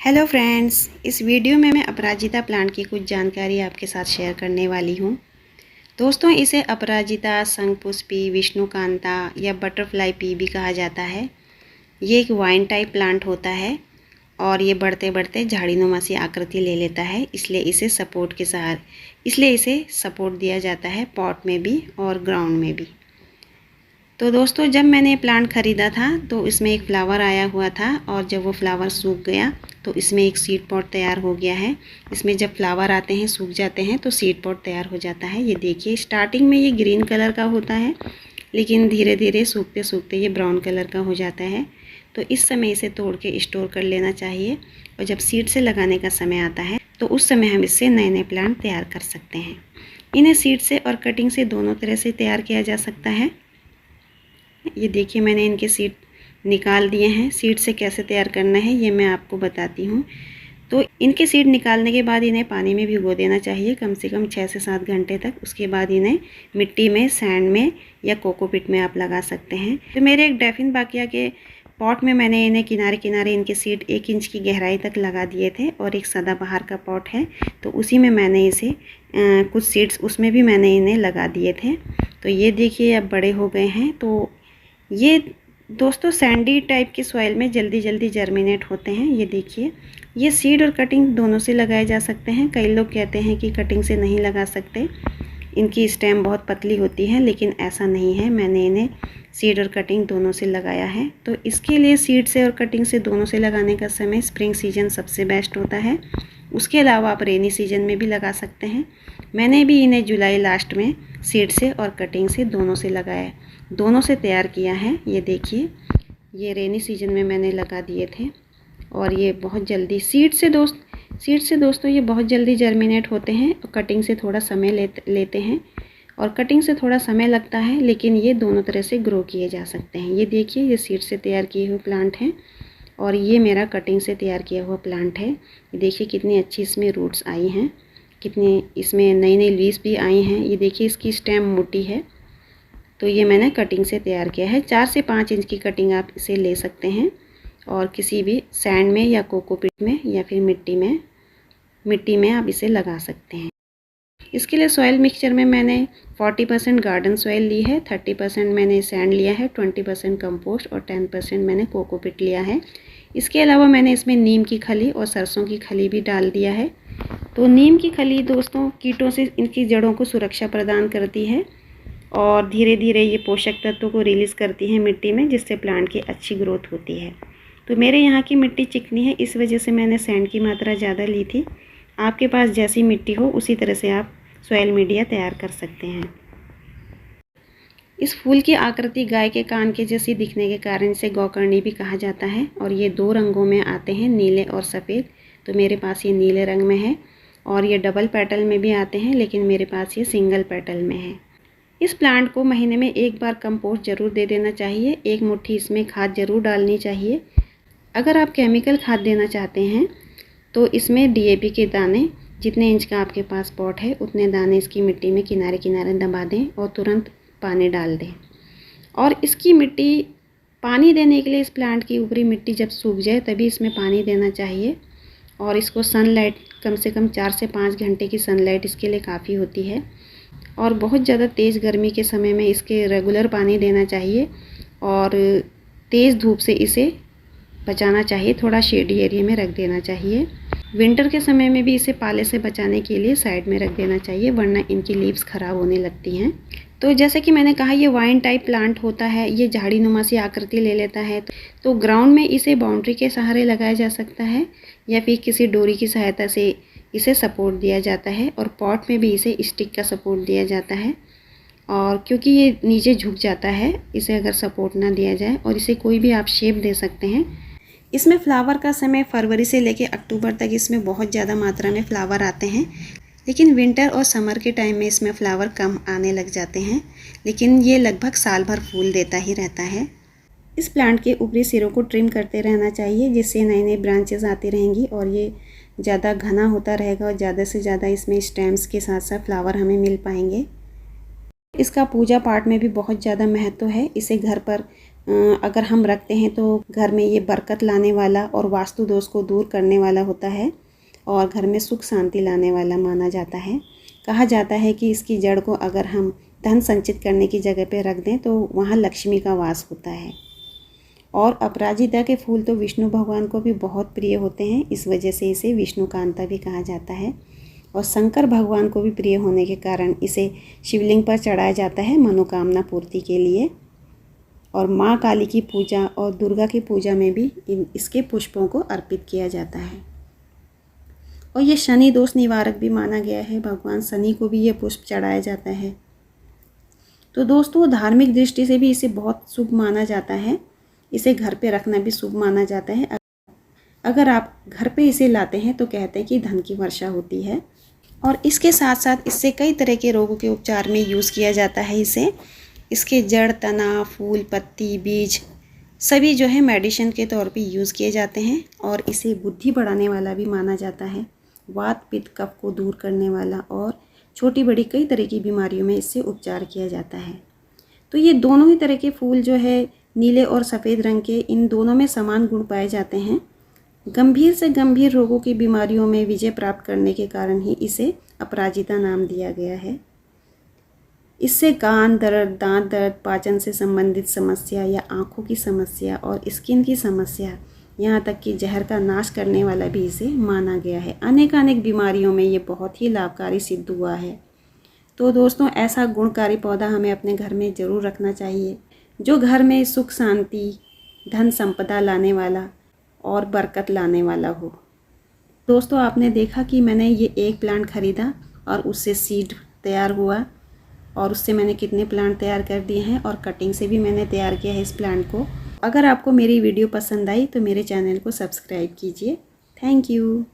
Hello friends, इस video में मैं अपराजिता प्लांट की कुछ जानकारी आपके साथ शेयर करने वाली हूँ। दोस्तों, इसे अपराजिता, शंखपुष्पी, विष्णुकांता या बटरफ्लाई पी भी कहा जाता है। ये एक वाइन टाइप प्लांट होता है और ये बढ़ते बढ़ते झाड़ीनुमा सी आकृति ले लेता है, इसलिए इसे सपोर्ट दिया जाता है पॉट में भी और ग्राउंड में भी। तो दोस्तों, जब मैंने प्लांट ख़रीदा था तो इसमें एक फ्लावर आया हुआ था और जब वो फ्लावर सूख गया तो इसमें एक सीड पॉट तैयार हो गया है। इसमें जब फ्लावर आते हैं, सूख जाते हैं तो सीड पॉट तैयार हो जाता है। ये देखिए, स्टार्टिंग में ये ग्रीन कलर का होता है, लेकिन धीरे धीरे सूखते सूखते ये ब्राउन कलर का हो जाता है। तो इस समय इसे तोड़ के स्टोर कर लेना चाहिए और जब सीड से लगाने का समय आता है तो उस समय हम इससे नए नए प्लांट तैयार कर सकते हैं। इन्हें सीड से और कटिंग से दोनों तरह से तैयार किया जा सकता है। ये देखिए, मैंने इनके सीड निकाल दिए हैं। सीड से कैसे तैयार करना है ये मैं आपको बताती हूँ। तो इनके सीड निकालने के बाद इन्हें पानी में भिगो देना चाहिए कम से कम 6 से 7 घंटे तक। उसके बाद इन्हें मिट्टी में, सैंड में या कोकोपीट में आप लगा सकते हैं। तो मेरे एक डेफिन बाकिया के पॉट में मैंने इन्हें किनारे किनारे इनके सीड 1 इंच की गहराई तक लगा दिए थे और एक सदाबहार का पॉट है तो उसी में मैंने इसे कुछ सीड्स उसमें भी मैंने इन्हें लगा दिए थे। तो ये देखिए, अब बड़े हो गए हैं। तो ये दोस्तों सैंडी टाइप की सॉइल में जल्दी जल्दी जर्मिनेट होते हैं। ये देखिए, ये सीड और कटिंग दोनों से लगाए जा सकते हैं। कई लोग कहते हैं कि कटिंग से नहीं लगा सकते, इनकी स्टेम बहुत पतली होती है, लेकिन ऐसा नहीं है। मैंने इन्हें सीड और कटिंग दोनों से लगाया है। तो इसके लिए सीड से और कटिंग से दोनों से लगाने का समय स्प्रिंग सीजन सबसे बेस्ट होता है। उसके अलावा आप रेनी सीजन में भी लगा सकते हैं। मैंने भी इन्हें जुलाई लास्ट में सीड से और कटिंग से दोनों से लगाया, दोनों से तैयार किया है। ये देखिए, ये रेनी सीजन में मैंने लगा दिए थे और ये बहुत जल्दी सीड से दोस्तों ये बहुत जल्दी जर्मिनेट होते हैं और कटिंग से थोड़ा समय लेते हैं और कटिंग से थोड़ा समय लगता है, लेकिन ये दोनों तरह से ग्रो किए जा सकते हैं। ये देखिए, ये सीड से तैयार किए हुए प्लांट हैं और ये मेरा कटिंग से तैयार किया हुआ प्लांट है। ये देखिए कितनी अच्छी इसमें रूट्स आई हैं, कितनी इसमें नई नई लीव्स भी आई हैं। ये देखिए, इसकी स्टेम मोटी है। तो ये मैंने कटिंग से तैयार किया है। 4 से 5 इंच की कटिंग आप इसे ले सकते हैं और किसी भी सैंड में या कोकोपीट में या फिर मिट्टी में आप इसे लगा सकते हैं। इसके लिए सॉइल मिक्सचर में मैंने 40% गार्डन सॉइल ली है, 30% मैंने सैंड लिया है, 20% कंपोस्ट और 10% मैंने कोकोपीट लिया है। इसके अलावा मैंने इसमें नीम की खली और सरसों की खली भी डाल दिया है। तो नीम की खली दोस्तों कीटों से इनकी जड़ों को सुरक्षा प्रदान करती है और धीरे धीरे ये पोषक तत्वों को रिलीज़ करती है मिट्टी में, जिससे प्लांट की अच्छी ग्रोथ होती है। तो मेरे यहाँ की मिट्टी चिकनी है, इस वजह से मैंने सैंड की मात्रा ज़्यादा ली थी। आपके पास जैसी मिट्टी हो उसी तरह से आप सॉइल मीडिया तैयार कर सकते हैं। इस फूल की आकृति गाय के कान के जैसी दिखने के कारण इसे गौकर्णी भी कहा जाता है और ये 2 रंगों में आते हैं, नीले और सफ़ेद। तो मेरे पास ये नीले रंग में है और ये डबल पेटल में भी आते हैं, लेकिन मेरे पास ये सिंगल पेटल में है। इस प्लांट को महीने में 1 बार कंपोस्ट ज़रूर दे देना चाहिए। 1 मुट्ठी इसमें खाद ज़रूर डालनी चाहिए। अगर आप केमिकल खाद देना चाहते हैं तो इसमें डीएपी के दाने, जितने इंच का आपके पास पॉट है उतने दाने इसकी मिट्टी में किनारे किनारे दबा दें और तुरंत पानी डाल दें। और इसकी मिट्टी पानी देने के लिए इस प्लांट की ऊपरी मिट्टी जब सूख जाए तभी इसमें पानी देना चाहिए और इसको सनलाइट कम से कम 4 से 5 घंटे की सनलाइट इसके लिए काफ़ी होती है और बहुत ज़्यादा तेज़ गर्मी के समय में इसके रेगुलर पानी देना चाहिए और तेज़ धूप से इसे बचाना चाहिए, थोड़ा शेडी एरिया में रख देना चाहिए। विंटर के समय में भी इसे पाले से बचाने के लिए साइड में रख देना चाहिए, वरना इनकी लीव्स ख़राब होने लगती हैं। तो जैसे कि मैंने कहा, ये वाइन टाइप प्लांट होता है, ये झाड़ीनुमा सी आकृति ले लेता है। तो ग्राउंड में इसे बाउंड्री के सहारे लगाया जा सकता है या फिर किसी डोरी की सहायता से इसे सपोर्ट दिया जाता है और पॉट में भी इसे स्टिक का सपोर्ट दिया जाता है। और क्योंकि ये नीचे झुक जाता है, इसे अगर सपोर्ट ना दिया जाए, और इसे कोई भी आप शेप दे सकते हैं। इसमें फ्लावर का समय फरवरी से लेकर अक्टूबर तक इसमें बहुत ज़्यादा मात्रा में फ्लावर आते हैं, लेकिन विंटर और समर के टाइम में इसमें फ्लावर कम आने लग जाते हैं, लेकिन ये लगभग साल भर फूल देता ही रहता है। इस प्लांट के ऊपरी सिरों को ट्रिम करते रहना चाहिए, जिससे नई नई ब्रांचेस आती रहेंगी और ये ज़्यादा घना होता रहेगा और ज़्यादा से ज़्यादा इसमें स्टेम्स के साथ साथ फ्लावर हमें मिल पाएंगे। इसका पूजा पाठ में भी बहुत ज़्यादा महत्व है। इसे घर पर अगर हम रखते हैं तो घर में ये बरकत लाने वाला और वास्तु दोष को दूर करने वाला होता है और घर में सुख शांति लाने वाला माना जाता है। कहा जाता है कि इसकी जड़ को अगर हम धन संचित करने की जगह पे रख दें तो वहाँ लक्ष्मी का वास होता है। और अपराजिता के फूल तो विष्णु भगवान को भी बहुत प्रिय होते हैं, इस वजह से इसे विष्णुकांता भी कहा जाता है। और शंकर भगवान को भी प्रिय होने के कारण इसे शिवलिंग पर चढ़ाया जाता है मनोकामना पूर्ति के लिए। और माँ काली की पूजा और दुर्गा की पूजा में भी इसके पुष्पों को अर्पित किया जाता है। और ये शनि दोष निवारक भी माना गया है, भगवान शनि को भी ये पुष्प चढ़ाया जाता है। तो दोस्तों धार्मिक दृष्टि से भी इसे बहुत शुभ माना जाता है, इसे घर पे रखना भी शुभ माना जाता है। अगर आप घर पे इसे लाते हैं तो कहते हैं कि धन की वर्षा होती है। और इसके साथ साथ इससे कई तरह के रोगों के उपचार में यूज़ किया जाता है। इसके जड़, तना, फूल, पत्ती, बीज सभी जो है मेडिसिन के तौर पे यूज़ किए जाते हैं। और इसे बुद्धि बढ़ाने वाला भी माना जाता है, वात पित्त कफ को दूर करने वाला, और छोटी बड़ी कई तरह की बीमारियों में इससे उपचार किया जाता है। तो ये दोनों ही तरह के फूल जो है नीले और सफ़ेद रंग के, इन दोनों में समान गुण पाए जाते हैं। गंभीर से गंभीर रोगों की बीमारियों में विजय प्राप्त करने के कारण ही इसे अपराजिता नाम दिया गया है। इससे कान दर्द, दांत दर्द, पाचन से संबंधित समस्या या आँखों की समस्या और स्किन की समस्या, यहाँ तक कि जहर का नाश करने वाला भी इसे माना गया है। अनेक बीमारियों में ये बहुत ही लाभकारी सिद्ध हुआ है। तो दोस्तों ऐसा गुणकारी पौधा हमें अपने घर में ज़रूर रखना चाहिए जो घर में सुख शांति, धन संपदा लाने वाला और बरकत लाने वाला हो। दोस्तों आपने देखा कि मैंने ये एक प्लांट ख़रीदा और उससे सीड तैयार हुआ, और उससे मैंने कितने प्लांट तैयार कर दिए हैं, और कटिंग से भी मैंने तैयार किया है इस प्लांट को। अगर आपको मेरी वीडियो पसंद आई तो मेरे चैनल को सब्सक्राइब कीजिए। Thank you.